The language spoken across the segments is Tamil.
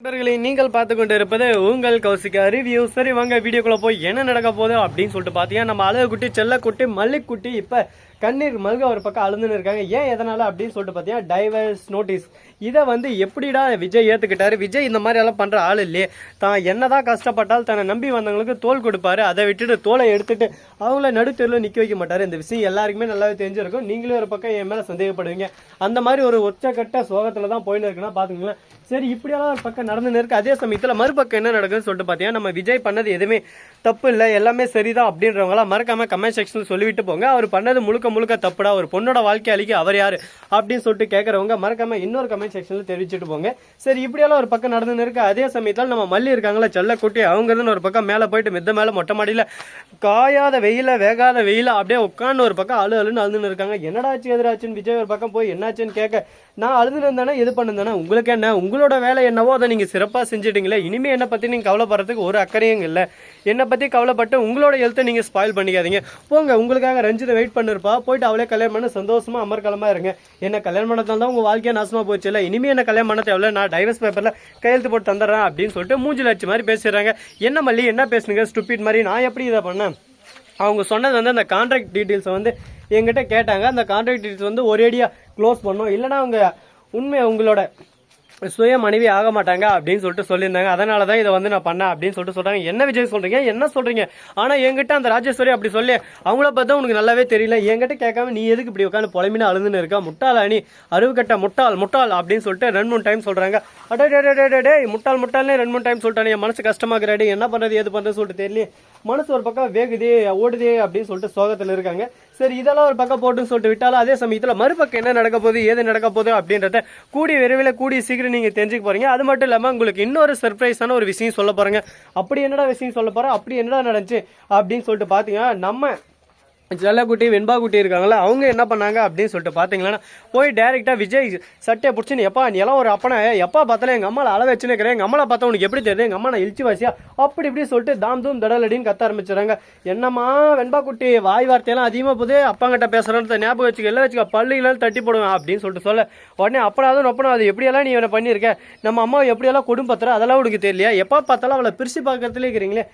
நண்பர்களை நீங்கள் பார்த்து கொண்டு இருப்பது உங்கள் கௌசிகா ரிவ்யூ. சரி வாங்க வீடியோக்குள்ள போய் என்ன நடக்க போகுது அப்படின்னு சொல்லிட்டு பார்த்தீங்கன்னா, நம்ம அழகுக்குட்டி, செல்லக்குட்டி, மல்லிக்குட்டி இப்போ கண்ணீர் மல்க ஒரு பக்கம் அழுந்துன்னு இருக்காங்க. ஏன் எதனால அப்படின்னு சொல்லிட்டு பார்த்தீங்கன்னா, டைவர்ஸ் நோட்டீஸ் இதை எப்படிடா விஜய் ஏற்றுக்கிட்டாரு. விஜய் இந்த மாதிரி எல்லாம் பண்ணுற ஆள் இல்லையே. தான் என்னதான் கஷ்டப்பட்டால் தன்னை நம்பி வந்தவங்களுக்கு தோல் கொடுப்பாரு. அதை விட்டுட்டு தோலை எடுத்துட்டு அவங்கள நடுத்தெருவில் நிற்க வைக்க மாட்டாரு. இந்த விஷயம் எல்லாருக்குமே நல்லாவே தெரிஞ்சிருக்கும். நீங்களே ஒரு பக்கம் என் மேலே சந்தேகப்படுவீங்க. அந்த மாதிரி ஒரு உச்சக்கட்ட சோகத்தில் தான் போயின்னு இருக்குன்னா பார்த்துங்களேன். சரி, இப்படியெல்லாம் ஒரு பக்கம் நடந்துன்னு இருக்கு. அதே சமயத்தில் மறுபக்கம் என்ன நடக்குதுன்னு சொல்லிட்டு பார்த்தீங்கன்னா, நம்ம விஜய் பண்ணது எதுவுமே தப்பு இல்லை, எல்லாமே சரிதான் அப்படின்றவங்களாம் மறக்காம கமெண்ட் செக்ஷனில் சொல்லிவிட்டு போங்க. அவர் பண்ணது முழுக்க தப்புடா, ஒரு பொண்ணோட வாழ்க்கை அழிக்க அவர் யாரு அப்படின்னு சொல்லிட்டு கேட்கறவங்க மறக்காம இன்னொரு கமெண்ட் செக்ஷனில் தெரிவிச்சுட்டு போங்க. சரி, இப்படியெல்லாம் ஒரு பக்கம் நடந்துன்னு இருக்கு. அதே சமயத்தில் நம்ம மல்லி இருக்காங்களா, செல்லக்குட்டி, அவங்க ஒரு பக்கம் மேலே போயிட்டு மித்த மேலே மொட்டை மாடியில் காயாத வெயில வேகாத வெயில அப்படியே உட்காந்து ஒரு பக்கம் அழுன்னு அழுதுன்னு இருக்காங்க. என்னடாச்சு எதிராச்சுன்னு விஜய் ஒரு பக்கம் போய் என்னாச்சுன்னு கேட்க, நான் அழுதுன்னு இருந்தானே எது பண்ணுந்தானே, உங்களுக்கு என்ன, உங்களோட வேலை என்னவோ அதை நீங்கள் சிறப்பாக செஞ்சுட்டீங்களே. இனிமேல் என்னை பற்றி நீங்கள் கவலைப்படுறதுக்கு ஒரு அக்கறையும் இல்லை. என்னை பற்றி கவலைப்பட்டு உங்களோட ஹெல்த்தை நீங்கள் ஸ்பாயில் பண்ணிக்காதீங்க. போங்க, உங்களுக்காக ரஞ்சிதை வெயிட் பண்ணிருப்பா, போயிட்டு அவளே கல்யாணம் பண்ண சந்தோஷமா அமர்கலமாக இருங்க. என்ன கல்யாணம் பண்ணதால் தான் உங்கள் வாழ்க்கையை நாசமாக போச்சு இல்லை. இனிமேல் என்ன கல்யாணம் பண்ண தேவையில்ல, நான் டைவர்ஸ் பேப்பரில் கையெழுத்து போட்டு தந்துடுறேன் அப்படின்னு சொல்லிட்டு மூஞ்சில் அடிச்சு மாதிரி பேசுகிறாங்க. என்ன மல்லி என்ன பேசுனீங்க ஸ்டூபிட் மாதிரி, நான் எப்படி இதை பண்ணேன். அவங்க சொன்னது அந்த கான்ட்ராக்ட் டீட்டெயில்ஸை என்கிட்ட கேட்டாங்க. அந்த கான்ட்ராக்ட் டீட்டெயில்ஸ் ஒரேடியாக க்ளோஸ் பண்ணோம், இல்லைனா அவங்க உண்மை உங்களோட சுய மனைவி ஆக மாட்டாங்க அப்படின்னு சொல்லிட்டு சொல்லியிருந்தாங்க. அதனால தான் இதை நான் பண்ணேன் அப்படின்னு சொல்லிட்டு சொல்கிறாங்க. என்ன விஜய் சொல்கிறீங்க, என்ன சொல்கிறீங்க? ஆனால் என்கிட்ட அந்த ராஜேஸ்வரி அப்படி சொல்லி அவங்கள பார்த்தா உனக்கு நல்லாவே தெரியல. என்கிட்ட கேட்காம நீ எதுக்கு இப்படி உட்காந்து பொலைமினா அழுதுன்னு இருக்கா, முட்டாளா நீ, அருவுக்கட்ட முட்டாள் அப்படின்னு சொல்லிட்டு 2-3 டைம் சொல்கிறாங்க. அடே முட்டாள்னே 2-3 டைம் சொல்லிட்டானே, என் மனசு கஷ்டமாக்குறாடி, என்ன பண்ணுறது எது பண்ணுறது சொல்லிட்டு தெரியல. மனசு ஒரு பக்கம் வேகுதே ஓடுதே அப்படின்னு சொல்லிட்டு சோகத்தில் இருக்காங்க. சரி, இதெல்லாம் ஒரு பக்கம் போட்டுன்னு சொல்லிட்டு விட்டாலும் அதே சமயத்தில் மறுபக்கம் என்ன நடக்க போகுது, ஏது நடக்க போகுது அப்படின்றத கூடிய விரைவில் கூடிய சீக்கிரம் நீங்கள் தெரிஞ்சுக்க போறீங்க. அது மட்டும் இல்லாமல் உங்களுக்கு இன்னொரு சர்ப்ரைஸான ஒரு விஷயம் சொல்ல போறேங்க. அப்படி என்னடா விஷயம் சொல்ல போறேன், அப்படி என்னடா நடந்துச்சு அப்படின்னு சொல்லிட்டு பார்த்தீங்கன்னா, நம்ம செல்லக்குட்டி, வெண்பாக்குட்டி இருக்காங்களா, அவங்க என்ன பண்ணாங்க அப்படின்னு சொல்லிட்டு பார்த்தீங்கன்னா, போய் டேரெக்டாக விஜய் சட்டையை பிடிச்சின்னு, எப்பா நீ எல்லாம் ஒரு அப்பனை, எப்பா பார்த்தாலும் எங்கள் அம்மாவை அளவு வச்சுன்னு இருக்கிறேன், எங்கள் அம்மாவை பார்த்தா உனக்கு எப்படி தெரியுது, எங்கள் அம்மா நான் இழிச்சு வாசியா அப்படி இப்படி சொல்லிட்டு தாம் தூம் தடலடின்னு கத்த ஆரம்பிச்சுறாங்க. என்னம்மா வெண்பாக்குட்டி, வாய் வார்த்தையெல்லாம் அதிகமாக போது, அப்பாங்கிட்ட பேசுகிறேன்னு ஞாபகம் வச்சுக்க, எல்லாம் வச்சுக்க, பள்ளிகளால் தட்டி போடுவேன் அப்படின்னு சொல்லிட்டு சொல்ல, உடனே அப்பனாதும் ஒப்பனும் அது எப்படியெல்லாம் நீ இவனை பண்ணியிருக்க, நம்ம அம்மாவை எப்படியெல்லாம் குடும்பத்துற அதெல்லாம் உனக்கு தெரியலையா, எப்போ பார்த்தாலும் அவளை பிரித்து பார்க்கறதுலே இருக்கிறீங்களே,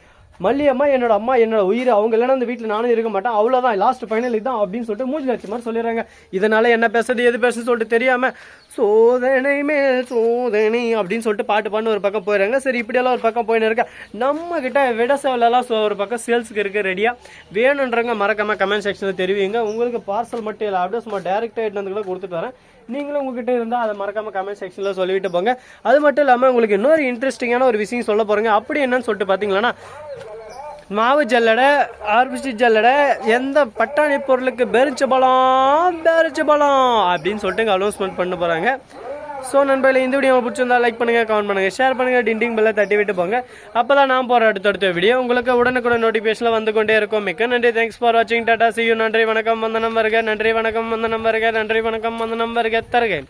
மல்லி அம்மா என்னோட உயிர், அவங்க இல்லைன்னா அந்த வீட்டில் நானும் இருக்க மாட்டேன், அவ்வளோதான் லாஸ்ட் ஃபைனல் இதுதான் அப்படின்னு சொல்லிட்டு மூஞ்சி லட்சம் மாதிரி சொல்லிடுறாங்க. இதனால என்ன பேசுறது எது பேசுன்னு சொல்லிட்டு தெரியாம சோதனை மேல் சோதனை அப்படின்னு சொல்லிட்டு பாட்டு பாட்டு ஒரு பக்கம் போயிடுறாங்க. சரி, இப்படியெல்லாம் ஒரு பக்கம் போயின்னு இருக்கா. நம்ம கிட்ட விட சேவலெல்லாம் ஒரு பக்கம் சேல்ஸுக்கு இருக்கு ரெடியாக, வேணுன்றவங்க மறக்காம கமெண்ட் செக்ஷனில் தெரிவிங்க. உங்களுக்கு பார்சல் மட்டும் இல்லை, அப்படியே சும்மா டேரெக்டாக எடுத்து கூட கொடுத்துட்டு வரேன். நீங்களும் உங்ககிட்ட இருந்தால் அதை மறக்காம கமெண்ட் செக்ஷனில் சொல்லிவிட்டு போங்க. அது மட்டும் இல்லாமல் உங்களுக்கு இன்னொரு இன்ட்ரெஸ்டிங்கான ஒரு விஷயம் சொல்ல போகிறேங்க. அப்படி என்னன்னு சொல்லிட்டு பார்த்தீங்கன்னா, மாவு ஜல்லடை, ஆர்பிசி ஜல்லடை, எந்த பட்டாணி பொருளுக்கு பேரிச்சபலம் அப்படின்னு சொல்லிட்டு அனௌன்ஸ்மெண்ட் பண்ண போகிறாங்க. ஸோ நண்பர்களே, இந்த வீடியோ பிடிச்சிருந்தா லைக் பண்ணுங்கள், கமெண்ட் பண்ணுங்கள், ஷேர் பண்ணுங்கள், டிண்டிங் பெல்லை தட்டி விட்டு போங்க. அப்போ தான் நான் போகிற அடுத்தடுத்த வீடியோ உங்களுக்கு உடனுக்குடன் நோட்டிஃபிகேஷனில் வந்து கொண்டே இருக்கும். மிக்க நன்றி, தேங்க்ஸ் ஃபார் வாட்சிங், டாடா, see you. நன்றி வணக்கம், வந்தனம் வருக, நன்றி வணக்கம், வந்தனம் வருக, நன்றி வணக்கம், வந்தனம் வருக, தருக.